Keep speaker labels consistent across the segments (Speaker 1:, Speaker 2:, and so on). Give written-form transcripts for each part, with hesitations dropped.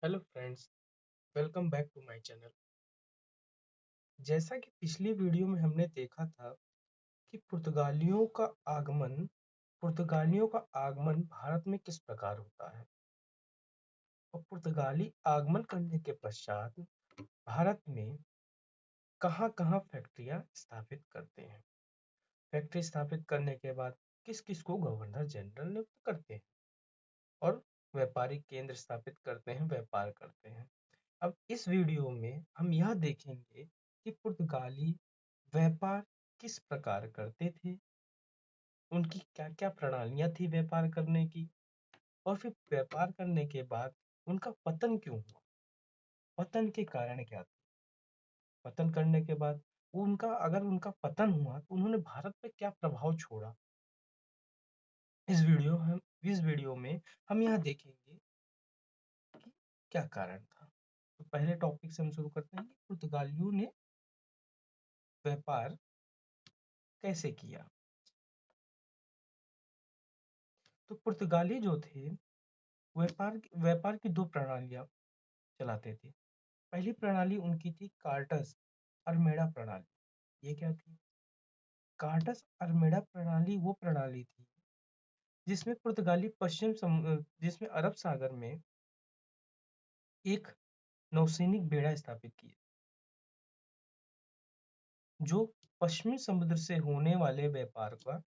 Speaker 1: Hello friends, welcome back to my channel. जैसा कि पिछली वीडियो में हमने देखा था कि पुर्तगालियों का आगमन भारत में किस प्रकार होता है और पुर्तगाली आगमन करने के पश्चात भारत में कहाँ-कहाँ फैक्ट्रियाँ स्थापित करते हैं। फैक्ट्री स्थापित करने के बाद किस-किस को गवर्नर जनरल नियुक्त करते हैं और व्यापारिक केंद्र स्थापित करते हैं, व्यापार करते हैं। अब इस वीडियो में हम यह देखेंगे कि पुर्तगाली व्यापार किस प्रकार करते थे, उनकी क्या-क्या प्रणालियाँ थी व्यापार करने की और फिर व्यापार करने के बाद उनका पतन क्यों हुआ? पतन के कारण क्या थे? पतन करने के बाद उनका पतन हुआ तो उन्होंने भारत पे क्या प्रभाव छोड़ा? इस वीडियो में हम यह देखेंगे कि क्या कारण था। तो पहले टॉपिक से हम शुरू करते हैं कि पुर्तगालियों ने व्यापार कैसे किया? तो पुर्तगाली जो थे व्यापार की 2 प्रणालियाँ चलाते थे। पहली प्रणाली उनकी थी कार्टस अरमेड़ा प्रणाली। ये क्या थी? कार्टस अरमेड़ा प्रणाली वो प्रणाली थी जिसमें जिसमें अरब सागर में एक नौसैनिक बेड़ा स्थापित किए, जो पश्चिमी समुद्र से होने वाले व्यापार का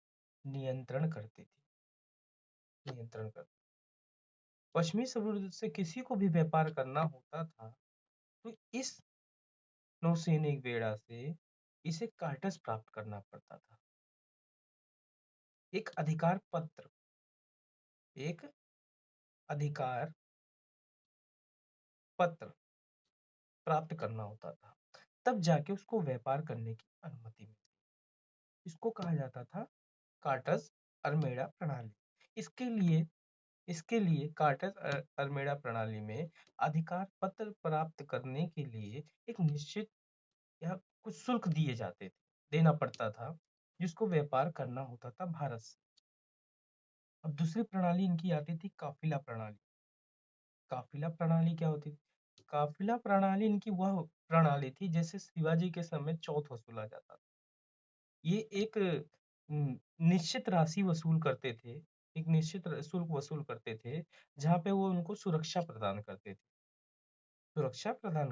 Speaker 1: नियंत्रण करते थे। नियंत्रण कर पश्चिमी समुद्र से किसी को भी व्यापार करना होता था, तो इस नौसैनिक बेड़ा से इसे कार्टस प्राप्त करना पड़ता था। एक अधिकार पत्र एक अधिकार पत्र प्राप्त करना होता था, तब जाके उसको व्यापार करने की अनुमति मिलती। इसको कहा जाता था कार्टस अरमेड़ा प्रणाली। इसके लिए इसके लिए अरमेड़ा प्रणाली में अधिकार पत्र प्राप्त करने के लिए एक निश्चित या कुछ शुल्क दिए जाते थे, देना पड़ता था, जिसको व्यापार करना होता था भारत से। अब दूसरी प्रणाली इनकी आती थी काफिला प्रणाली। काफिला प्रणाली क्या होती थी? काफिला प्रणाली इनकी वह प्रणाली थी जैसे शिवाजी के समय चौथ वसूला जाता था। ये एक निश्चित राशि वसूल करते थे, एक निश्चित शुल्क वसूल करते थे, जहाँ पे वो उनको सुरक्षा प्रदान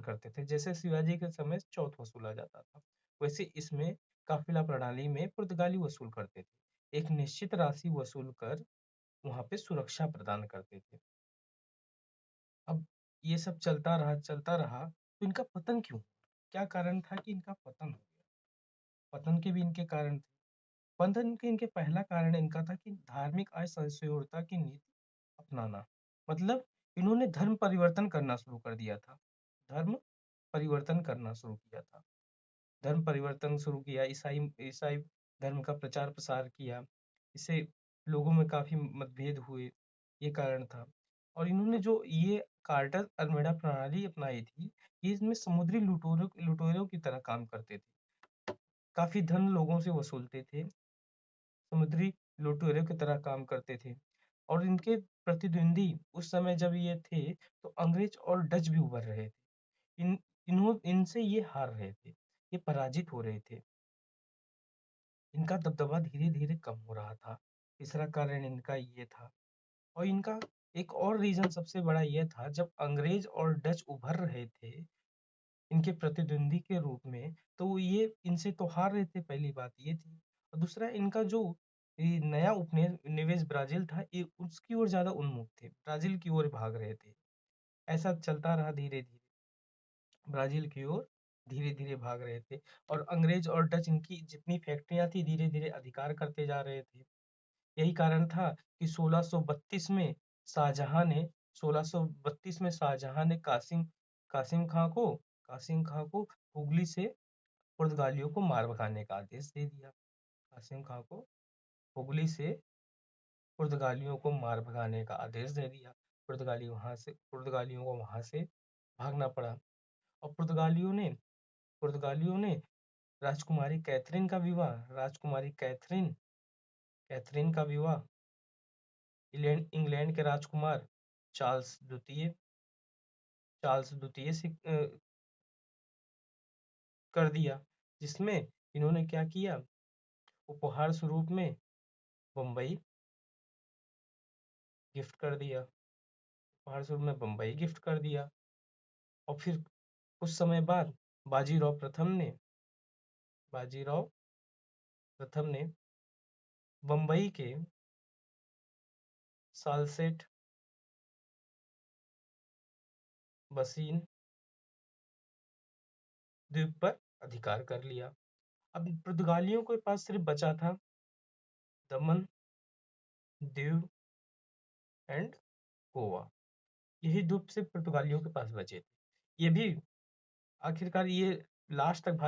Speaker 1: करते थे, जैसे शिवाजी के समय चौथ वसूला जाता था, वैसे इसमें काफिला प्रणाली में पुर्तगाली वसूल करते थे। एक निश्चित राशि वसूल कर वहाँ पे सुरक्षा प्रदान करते थे। अब ये सब चलता रहा, तो इनका पतन क्यों? क्या कारण था कि इनका पतन हो गया? पतन के भी इनके कारण थे। पतन के इनके पहला कारण इनका था कि धार्मिक असहिष्णुता की नीति अपनाना। मतलब इन्होंने धर्म परिवर्तन करना शुरू कर दिया था। धर्म परिवर्तन करना शुरू किया था। धर्म परिवर्तन शुरू किया, ईसाई धर्म का प्रचार-प्रसार किया। इससे लोगों में काफ़ी मतभेद हुए, ये कारण था। और इन्होंने जो ये कार्टर अल्मेडा प्रणाली अपनाई थी, ये इसमें समुद्री लुटेरों की तरह काम करते थे। काफ़ी धन लोगों से वसूलते थे, समुद्री लुटेरों की तरह काम करते थे। और इनके प्रतिद्वंदी उस समय जब ये थे, तो अंग्रेज और डच भी उभर रहे थे। इनसे ये हार रहे थे, ये पराजित हो रहे थे। इनका दबदबा धीरे-धीरे कम हो रहा था। तीसरा कारण इनका ये था और इनका एक और रीज़न सबसे बड़ा ये था, जब अंग्रेज और डच उभर रहे थे, इनके प्रतिद्वंदी के रूप में, तो ये इनसे तो हार रहे थे, पहली बात ये थी। और दूसरा इनका जो ये नया उपनिवेश ब्राज़ील था, ये उसकी ओर ज़्यादा उन्मुख थे, ब्राज़ील की ओर भाग रहे थे। ऐसा चलता रहा धीरे-धीरे, ब्राज़ील की ओर धीरे-धीरे भाग रहे थे और अंग्रेज और डच इनकी जितनी फैक्ट्रियाँ थी, धीरे-धीरे अधिकार करते जा रहे थे। यही कारण था कि 1632 में शाहजहां ने कासिम कासिम खां को हुगली से पुर्तगालियों को मार भगाने का आदेश दे दिया। कासिम खां को हुगली से पुर्तगालियों को मार भगाने का आदेश दे दिया। पुर्तगालियों को वहां से भागना पड़ा और पुर्तगालियों ने राजकुमारी कैथरीन का विवाह इंग्लैंड के राजकुमार चार्ल्स द्वितीय चार्ल्स द्वितीय से कर दिया, जिसमें इन्होंने क्या किया, उपहार स्वरूप में बम्बई गिफ्ट कर दिया, उपहार स्वरूप में बम्बई गिफ्ट कर दिया। और फिर कुछ समय बाद बाजीराव प्रथम ने बम्बई के सालसेट बसीन द्वीप पर अधिकार कर लिया। अब पुर्तगालियों के पास सिर्फ बचा था दमन, दीव एंड गोवा। यही द्वीप सिर्फ पुर्तगालियों के पास बचे थे। ये भी आखिरकार ये लास्ट तक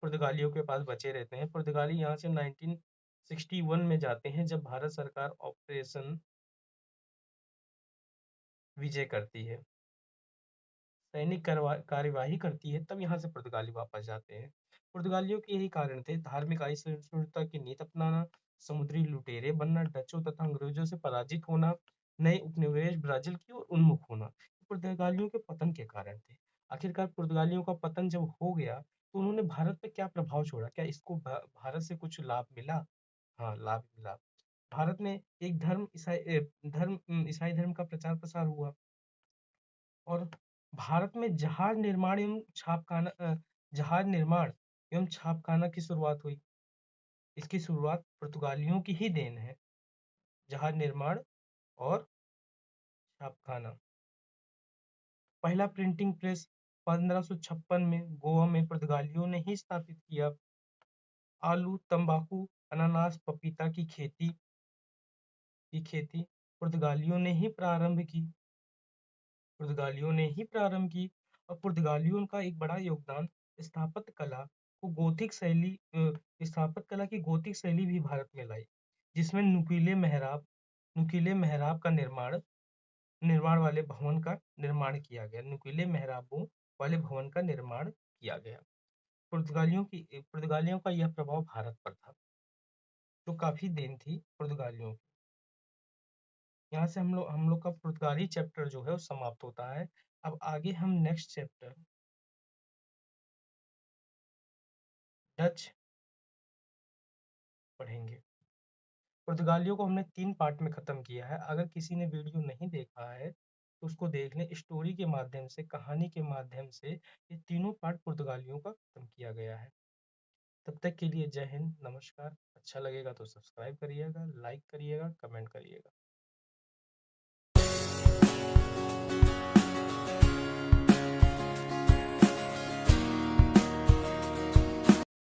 Speaker 1: पुर्तगालियों के पास बचे रहते हैं। पुर्तगाली यहाँ से 1961 में जाते हैं, जब भारत सरकार ऑपरेशन विजय करती है, सैनिक कार्यवाही करती है, तब यहाँ से पुर्तगाली वापस जाते हैं। पुर्तगालियों के यही कारण थे: धार्मिक असहिष्णुता की नीति अपनाना, समुद्री लुटेरे बनना, डचों तथा अंग्रेजों से पराजित होना, नए उपनिवेश ब्राजील की ओर उन्मुख होना, पुर्तगालियों के पतन के कारण थे। आखिरकार पुर्तगालियों का पतन जब हो गया, तो उन्होंने भारत पे क्या प्रभाव छोड़ा? क्या इसको भारत से कुछ लाभ मिला? हाँ, लाभ मिला। भारत में एक ईसाई धर्म का प्रचार प्रसार हुआ, और भारत में जहाज निर्माण एवं छापखाना की शुरुआत हुई। इसकी शुरुआत पुर्तगालियों की ही देन है। जहाज निर्माण और छापखाना। पहला प्रिंटिंग प्रेस 1556 में गोवा में पुर्तगालियों ने ही स्थापित किया। आलू, तंबाकू, अनानास, पपीता की खेती पुर्तगालियों ने ही प्रारंभ की। और पुर्तगालियों का एक बड़ा योगदान स्थापत्य कला की गोथिक शैली भी भारत में लाई, जिसमें नुकीले मेहराब का निर्माण वाले भवन का निर्माण किया गया। नुकीले मेहराबों वाले भवन का निर्माण किया गया। पुर्तगालियों का यह प्रभाव भारत पर था, जो काफी देन थी पुर्तगालियों की। यहाँ से हम लोग का पुर्तगाली चैप्टर जो है वो समाप्त होता है। अब आगे हम नेक्स्ट चैप्टर डच पढ़ेंगे। पुर्तगालियों को हमने 3 पार्ट में खत्म किया है। अगर किसी ने वीडियो नहीं देखा है तो उसको देख लें। स्टोरी के माध्यम से, कहानी के माध्यम से ये तीनों पार्ट पुर्तगालियों का खत्म किया गया है। तब तक के लिए जय हिंद, नमस्कार। अच्छा लगेगा तो सब्सक्राइब करिएगा, लाइक करिएगा, कमेंट करिएगा।